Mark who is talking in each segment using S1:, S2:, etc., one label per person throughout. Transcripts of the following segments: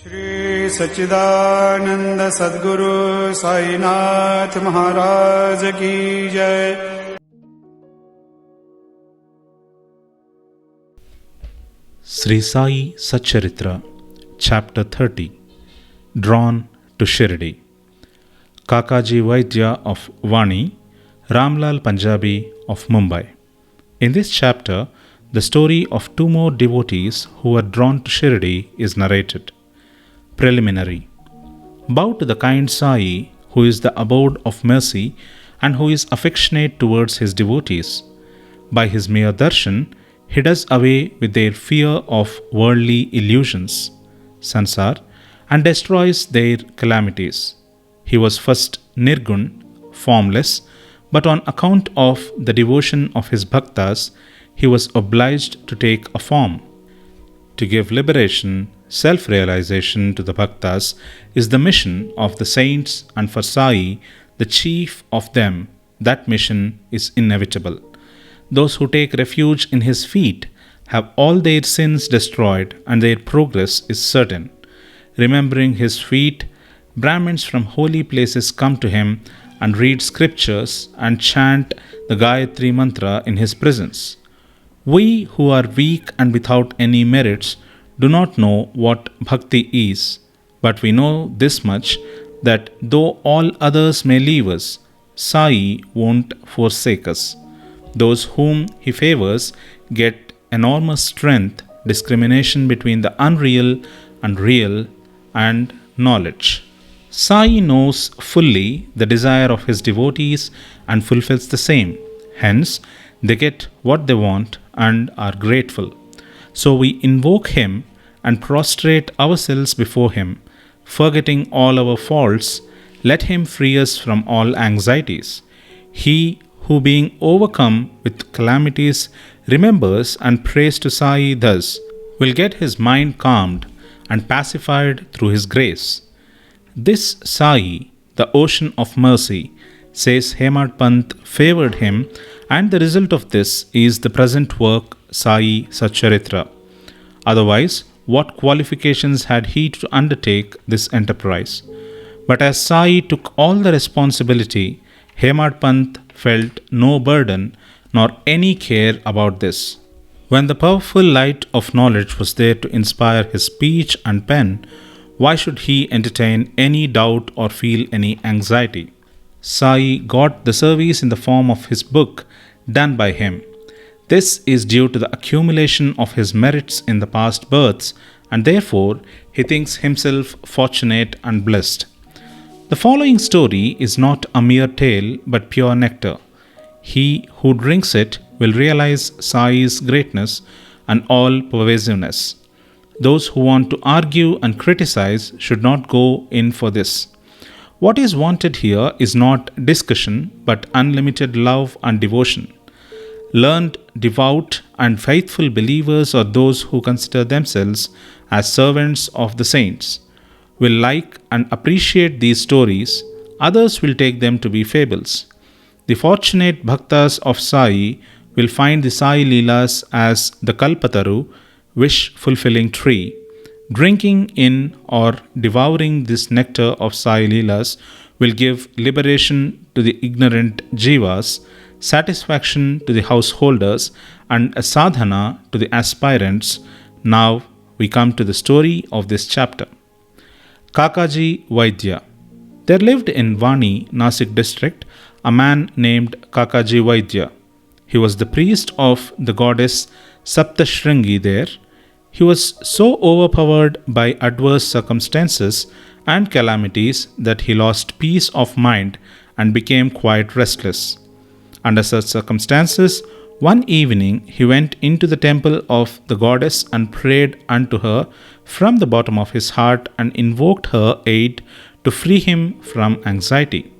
S1: श्री सच्चिदानंद सद्गुरु साईनाथ महाराज की जय।
S2: Sri Sai Satcharitra, Chapter 30, Drawn to Shirdi. Kakaji Vaidya of Vani, Ramlal Punjabi of Mumbai. In this chapter, the story of two more devotees who were drawn to Shirdi is narrated. Preliminary. Bow to the kind Sai, who is the abode of mercy and who is affectionate towards his devotees. By his mere darshan, he does away with their fear of worldly illusions, sansar, and destroys their calamities. He was first nirgun, formless, but on account of the devotion of his bhaktas, he was obliged to take a form. To give liberation, self-realization to the bhaktas is the mission of the saints, and for Sai, the chief of them, that mission is inevitable. Those who take refuge in his feet have all their sins destroyed and their progress is certain. Remembering his feet, Brahmins from holy places come to him and read scriptures and chant the Gayatri mantra in his presence. We who are weak and without any merits do not know what bhakti is, but we know this much, that though all others may leave us, Sai won't forsake us. Those whom he favors get enormous strength, discrimination between the unreal and real, and knowledge. Sai knows fully the desire of his devotees and fulfills the same. Hence, they get what they want and are grateful. So we invoke him and prostrate ourselves before him, forgetting all our faults. Let him free us from all anxieties. He who being overcome with calamities remembers and prays to Sai thus, will get his mind calmed and pacified through his grace. This Sai, the ocean of mercy, says Hemad Pant favoured him, and the result of this is the present work Sai Satcharitra. Otherwise, what qualifications had he to undertake this enterprise? But as Sai took all the responsibility, Hemad Pant felt no burden nor any care about this. When the powerful light of knowledge was there to inspire his speech and pen, why should he entertain any doubt or feel any anxiety? Sai got the service in the form of his book done by him. This is due to the accumulation of his merits in the past births, and therefore he thinks himself fortunate and blessed. The following story is not a mere tale but pure nectar. He who drinks it will realize Sai's greatness and all pervasiveness. Those who want to argue and criticize should not go in for this. What is wanted here is not discussion but unlimited love and devotion. Learned, devout, and faithful believers are those who consider themselves as servants of the saints. Will like and appreciate these stories, others will take them to be fables. The fortunate bhaktas of Sai will find the Sai Leelas as the Kalpataru, wish-fulfilling tree. Drinking in or devouring this nectar of Sai Leelas will give liberation to the ignorant jivas, satisfaction to the householders, and a sadhana to the aspirants. Now we come to the story of this chapter. Kakaji Vaidya. There lived in Vani, Nasik district, a man named Kakaji Vaidya. He was the priest of the goddess Saptashringi there. He was so overpowered by adverse circumstances and calamities that he lost peace of mind and became quite restless. Under such circumstances, one evening he went into the temple of the goddess and prayed unto her from the bottom of his heart and invoked her aid to free him from anxiety.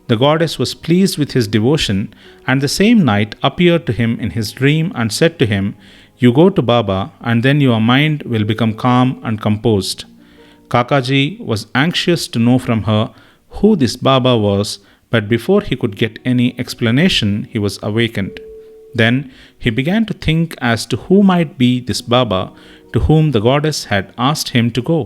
S2: The goddess was pleased with his devotion, and the same night appeared to him in his dream and said to him, "You go to Baba, and then your mind will become calm and composed." Kakaji was anxious to know from her who this Baba was, but before he could get any explanation, he was awakened. Then he began to think as to who might be this Baba to whom the goddess had asked him to go.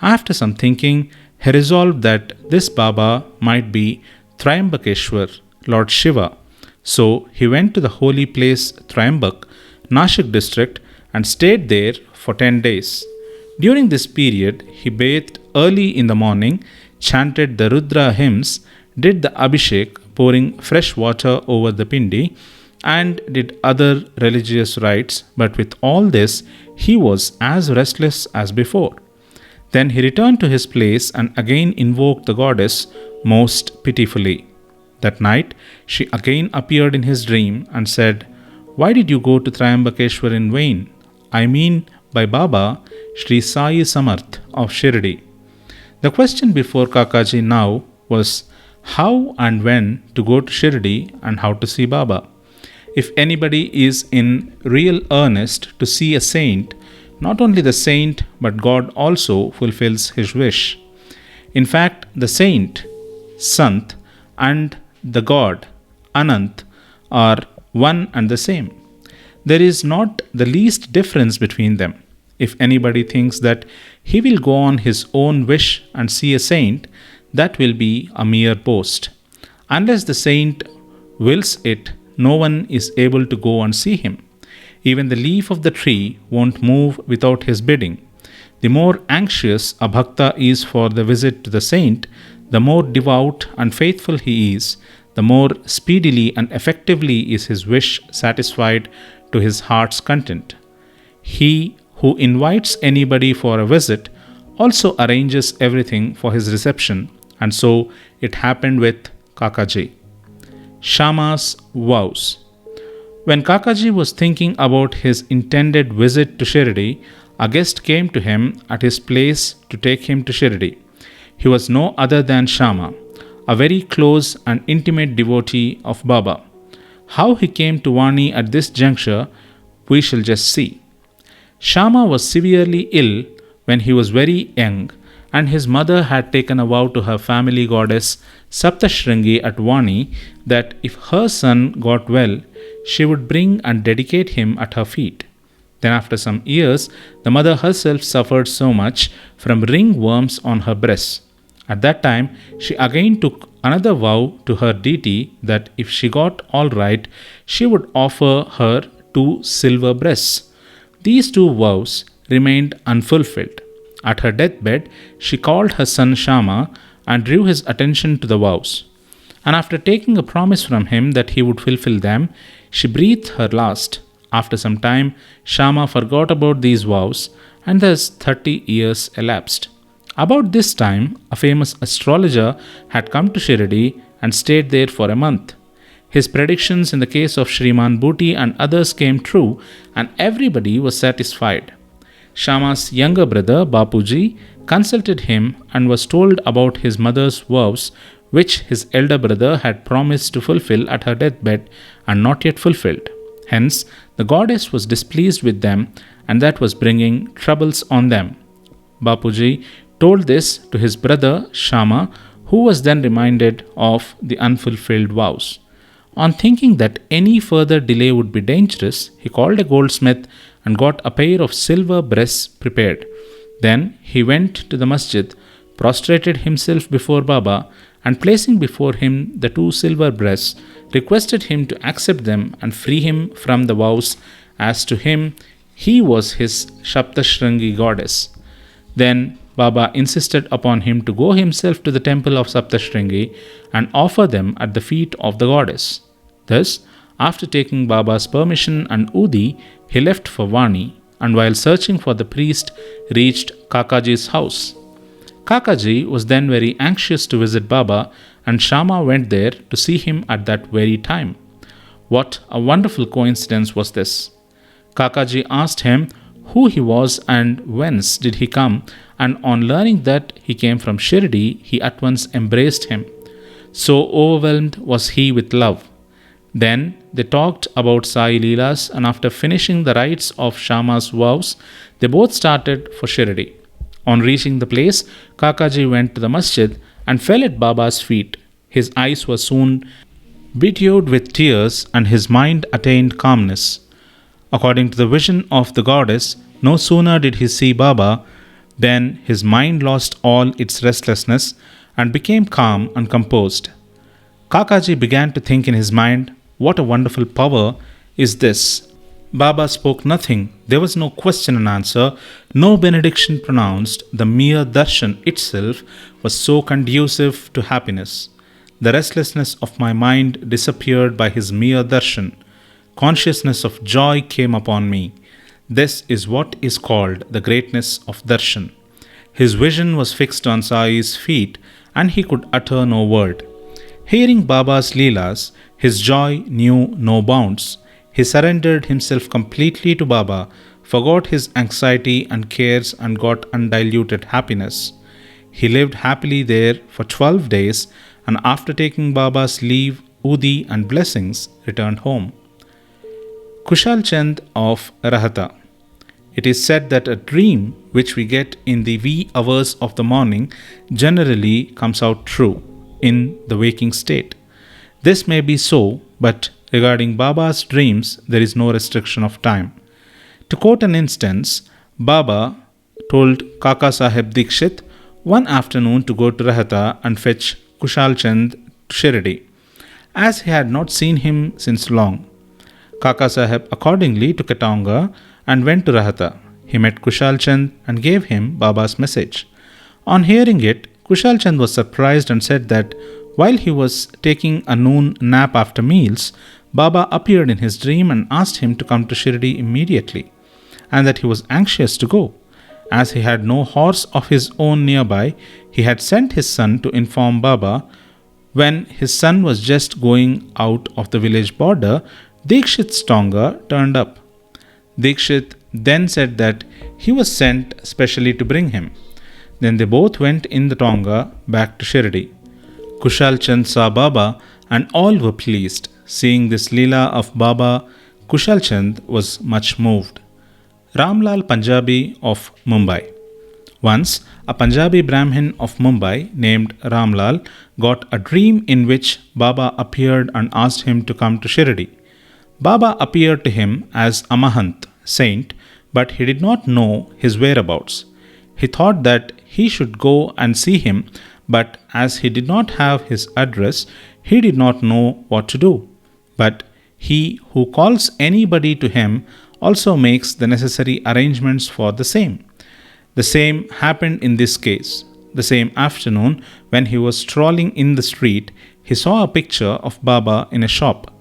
S2: After some thinking, he resolved that this Baba might be Triambakeshwar, Lord Shiva. So he went to the holy place Triambak, Nashik district, and stayed there for 10 days. During this period, he bathed early in the morning, chanted the Rudra hymns, did the Abhishek, pouring fresh water over the Pindi, and did other religious rites, but with all this, he was as restless as before. Then he returned to his place and again invoked the goddess most pitifully. That night, she again appeared in his dream and said, "Why did you go to Triambakeshwar in vain? I mean by Baba, Sri Sai Samarth of Shirdi." The question before Kakaji now was how and when to go to Shirdi and how to see Baba. If anybody is in real earnest to see a saint, not only the saint but God also fulfills his wish. In fact, the saint, Sant, and the God, Anant, are one and the same. There is not the least difference between them. If anybody thinks that he will go on his own wish and see a saint, that will be a mere boast. Unless the saint wills it, no one is able to go and see him. Even the leaf of the tree won't move without his bidding. The more anxious a bhakta is for the visit to the saint, the more devout and faithful he is, the more speedily and effectively is his wish satisfied to his heart's content. He who invites anybody for a visit also arranges everything for his reception, and so it happened with Kakaji. Shama's vows. When Kakaji was thinking about his intended visit to Shirdi, a guest came to him at his place to take him to Shirdi. He was no other than Shama, a very close and intimate devotee of Baba. How he came to Vani at this juncture, we shall just see. Shama was severely ill when he was very young, and his mother had taken a vow to her family goddess Saptashringi at Vani that if her son got well, she would bring and dedicate him at her feet. Then, after some years, the mother herself suffered so much from ringworms on her breasts. At that time, she again took another vow to her deity that if she got all right, she would offer her 2 silver breasts. These 2 vows remained unfulfilled. At her deathbed, she called her son Shama and drew his attention to the vows. And after taking a promise from him that he would fulfill them, she breathed her last. After some time, Shama forgot about these vows, and thus 30 years elapsed. About this time, a famous astrologer had come to Shirdi and stayed there for a month. His predictions in the case of Shriman Bhuti and others came true, and everybody was satisfied. Shama's younger brother, Bapuji, consulted him and was told about his mother's vows, which his elder brother had promised to fulfill at her deathbed and not yet fulfilled. Hence, the goddess was displeased with them, and that was bringing troubles on them. Bapuji told this to his brother Shama, who was then reminded of the unfulfilled vows. On thinking that any further delay would be dangerous, he called a goldsmith and got a pair of silver breasts prepared. Then he went to the masjid, prostrated himself before Baba, and placing before him the 2 silver breasts, requested him to accept them and free him from the vows, as to him he was his Saptashringi goddess. Then Baba insisted upon him to go himself to the temple of Saptashringi and offer them at the feet of the goddess. Thus, after taking Baba's permission and Udi, he left for Vani, and while searching for the priest, reached Kakaji's house. Kakaji was then very anxious to visit Baba, and Shama went there to see him at that very time. What a wonderful coincidence was this! Kakaji asked him who he was and whence did he come, and on learning that he came from Shirdi, he at once embraced him. So overwhelmed was he with love. Then they talked about Sai Leelas, and after finishing the rites of Shama's vows, they both started for Shirdi. On reaching the place, Kakaji went to the masjid and fell at Baba's feet. His eyes were soon bedewed with tears, and his mind attained calmness. According to the vision of the goddess, no sooner did he see Baba Then his mind lost all its restlessness and became calm and composed. Kakaji began to think in his mind, what a wonderful power is this! Baba spoke nothing. There was no question and answer, no benediction pronounced. The mere darshan itself was so conducive to happiness. The restlessness of my mind disappeared by his mere darshan. Consciousness of joy came upon me. This is what is called the greatness of darshan. His vision was fixed on Sai's feet and he could utter no word. Hearing Baba's Leelas, his joy knew no bounds. He surrendered himself completely to Baba, forgot his anxiety and cares, and got undiluted happiness. He lived happily there for 12 days and after taking Baba's leave, Udi and blessings, returned home. Kushal Chand of Rahata. It is said that a dream which we get in the wee hours of the morning generally comes out true in the waking state. This may be so, but regarding Baba's dreams, there is no restriction of time. To quote an instance, Baba told Kaka Sahib Dikshit one afternoon to go to Rahata and fetch Kushal Chand to Shirdi, as he had not seen him since long. Kaka Sahib accordingly took a tonga and went to Rahata. He met Kushal Chand and gave him Baba's message. On hearing it, Kushal Chand was surprised and said that while he was taking a noon nap after meals, Baba appeared in his dream and asked him to come to Shirdi immediately, and that he was anxious to go. As he had no horse of his own nearby, he had sent his son to inform Baba. When his son was just going out of the village border, Dikshit's tonga turned up. Dikshit then said that he was sent specially to bring him. Then they both went in the tonga back to Shirdi. Kushal Chand saw Baba and all were pleased. Seeing this Leela of Baba, Kushal Chand was much moved. Ramlal Punjabi of Mumbai. Once, a Punjabi Brahmin of Mumbai named Ramlal got a dream in which Baba appeared and asked him to come to Shirdi. Baba appeared to him as a Mahant, saint, but he did not know his whereabouts. He thought that he should go and see him, but as he did not have his address, he did not know what to do. But he who calls anybody to him also makes the necessary arrangements for the same. The same happened in this case. The same afternoon, when he was strolling in the street, he saw a picture of Baba in a shop.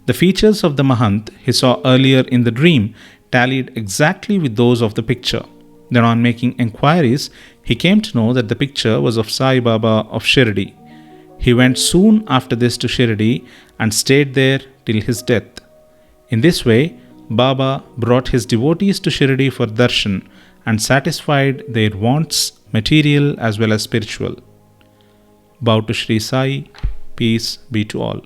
S2: The features of the Mahant he saw earlier in the dream tallied exactly with those of the picture. Then, on making enquiries, he came to know that the picture was of Sai Baba of Shirdi. He went soon after this to Shirdi and stayed there till his death. In this way, Baba brought his devotees to Shirdi for darshan and satisfied their wants, material as well as spiritual. Bow to Sri Sai, peace be to all.